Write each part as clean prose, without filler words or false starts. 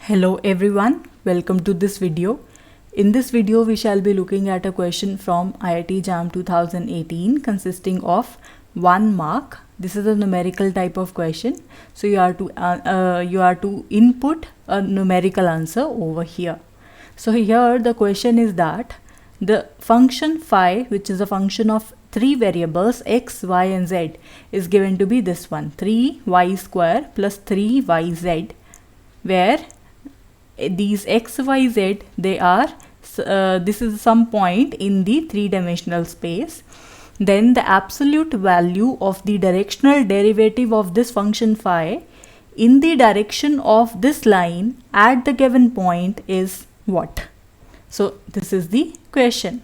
Hello everyone, welcome to this video. In this video, we shall be looking at a question from IIT JAM 2018 consisting of 1 mark. This is a numerical type of question. So you are to input a numerical answer over here. So here the question is that the function phi, which is a function of 3 variables x, y and z, is given to be this one, 3y square plus 3yz, where these x, y, z, they are this is some point in the three-dimensional space. Then the absolute value of the directional derivative of this function phi in the direction of this line at the given point is what? So this is the question.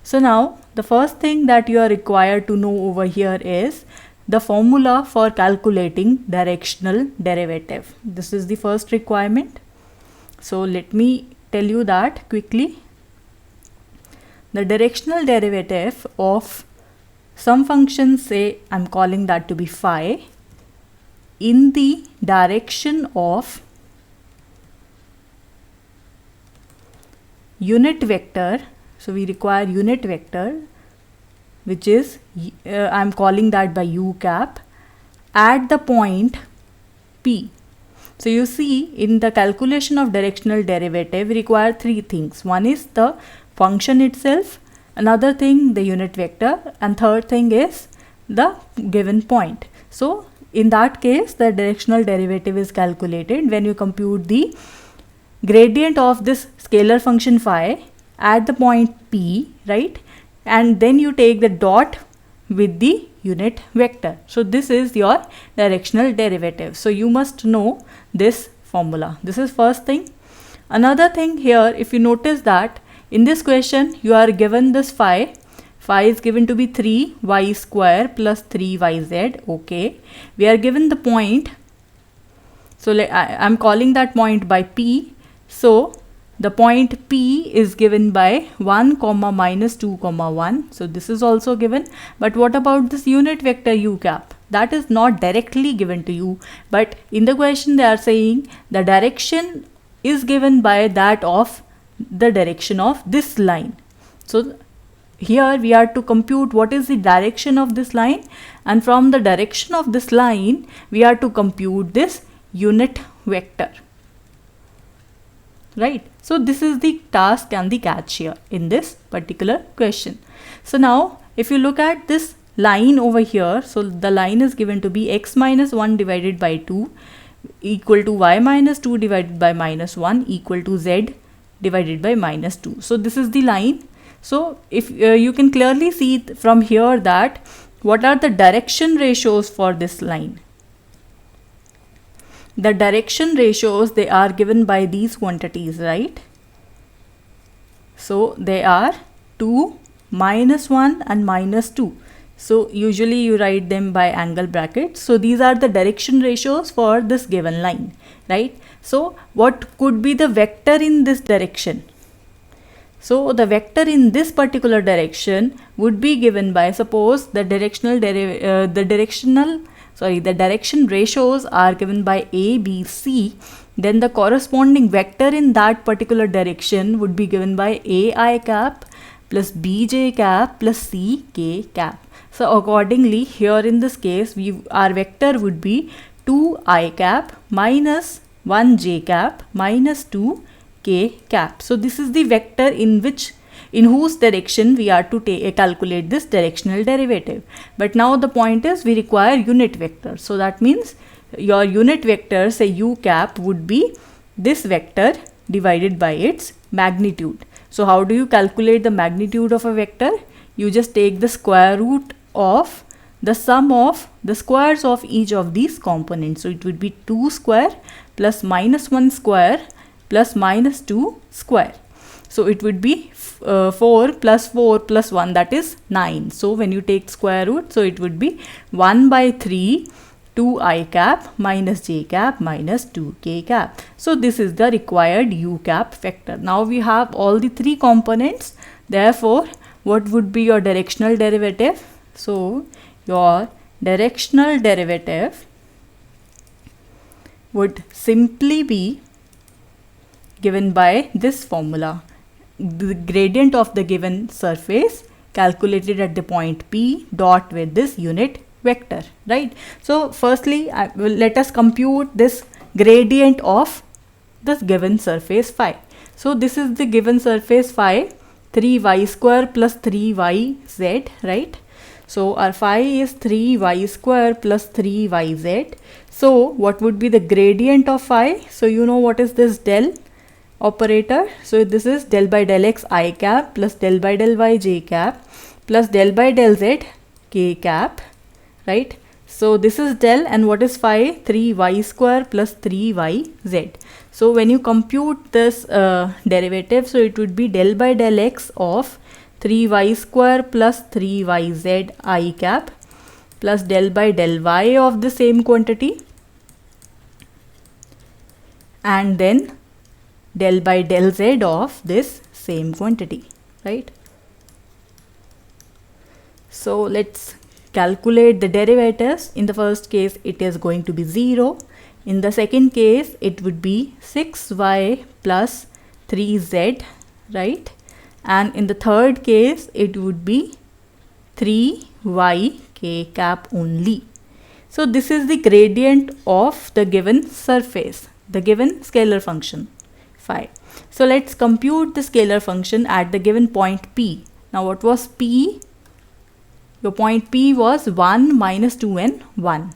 So now the first thing that you are required to know over here is the formula for calculating directional derivative. This is the first requirement. So let me tell you that quickly. The directional derivative of some function, say I'm calling that to be phi, in the direction of unit vector. So we require unit vector, which is I'm calling that by u cap, at the point P. So you see, in the calculation of directional derivative, we require three things. One is the function itself, another thing the unit vector, and third thing is the given point. So in that case, the directional derivative is calculated when you compute the gradient of this scalar function phi at the point P, right? And then you take the dot with the unit vector. So this is your directional derivative. So you must know this formula. This is first thing. Another thing here, if you notice that in this question you are given this phi is given to be 3y square plus 3yz. Okay, we are given the point, so I'm calling that point by P. So the point P is given by 1 comma minus 2 comma 1. So this is also given. But what about this unit vector u cap? That is not directly given to you. But in the question they are saying the direction is given by that of the direction of this line. So here we are to compute what is the direction of this line. And from the direction of this line, we are to compute this unit vector. Right. So this is the task and the catch here in this particular question. So now if you look at this line over here, so the line is given to be x minus 1 divided by 2 equal to y minus 2 divided by minus 1 equal to z divided by minus 2. So this is the line. So if you can clearly see from here that what are the direction ratios for this line. The direction ratios, they are given by these quantities, right? So they are 2, minus 1 and minus 2. So usually you write them by angle brackets. So these are the direction ratios for this given line, right? So what could be the vector in this direction? So the vector in this particular direction would be given by, suppose the direction ratios are given by A, B, C, then the corresponding vector in that particular direction would be given by AI cap plus BJ cap plus CK cap. So accordingly, here in this case, our vector would be 2I cap minus 1J cap minus 2K cap. So this is the vector in whose direction we are to calculate this directional derivative. But now the point is we require unit vector. So that means your unit vector, say u cap, would be this vector divided by its magnitude. So how do you calculate the magnitude of a vector? You just take the square root of the sum of the squares of each of these components. So it would be 2 square plus minus 1 square plus minus 2 square. So it would be 4 plus 4 plus 1, that is 9. So when you take square root, so it would be 1 by 3 2I cap minus j cap minus 2k cap. So this is the required u cap vector. Now we have all the three components. Therefore, what would be your directional derivative? So your directional derivative would simply be given by this formula. The gradient of the given surface calculated at the point P dot with this unit vector, right? So firstly, let us compute this gradient of this given surface phi. So this is the given surface phi, 3y square plus 3yz, right? So our phi is 3y square plus 3yz. So what would be the gradient of phi? So you know what is this del operator? So this is del by del x I cap plus del by del y j cap plus del by del z k cap, right? So this is del, and what is phi? 3y square plus 3yz. So when you compute this derivative, so it would be del by del x of 3y square plus 3yz I cap plus del by del y of the same quantity, and then del by del z of this same quantity, right? So let's calculate the derivatives. In the first case, it is going to be 0. In the second case, it would be 6y plus 3z, right? And in the third case, it would be 3y k cap only. So this is the gradient of the given surface, the given scalar function phi. So let's compute the scalar function at the given point P. Now what was P? Your point P was 1 minus 2 and 1.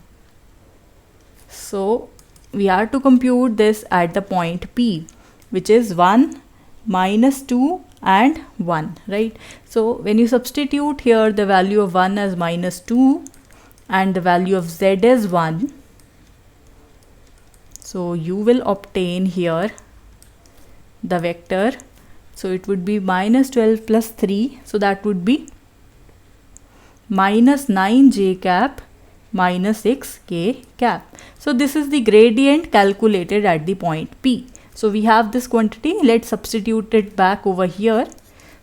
So we are to compute this at the point P, which is 1 minus 2 and 1, right? So when you substitute here the value of 1 as minus 2 and the value of z as 1, so you will obtain here the vector. So it would be minus 12 plus 3, so that would be minus 9 j cap minus 6 k cap. So this is the gradient calculated at the point P. So we have this quantity, let's substitute it back over here.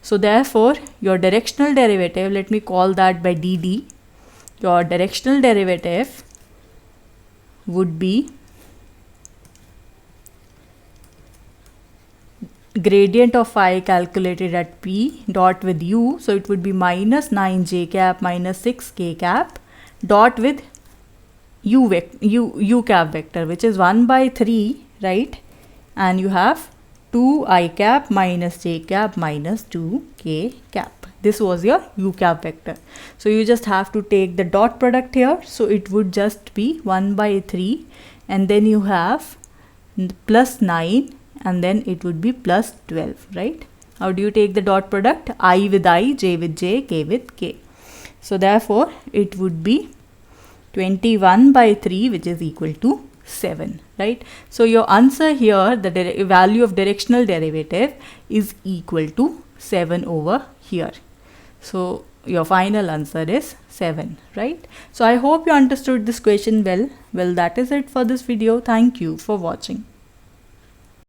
So therefore your directional derivative, let me call that by dd, your directional derivative would be gradient of phi calculated at P dot with u, so it would be minus 9 j cap minus 6 k cap dot with u cap vector, which is 1 by 3, right? And you have 2 I cap minus j cap minus 2 k cap. This was your u cap vector. So you just have to take the dot product here, so it would just be 1 by 3, and then you have plus 9, and then it would be plus 12, right? How do you take the dot product? I with I, j with j, k with k. So therefore it would be 21 by 3, which is equal to 7, right? So your answer here, the value of directional derivative is equal to 7 over here. So your final answer is 7, right? So I hope you understood this question well. Well, that is it for this video. Thank you for watching.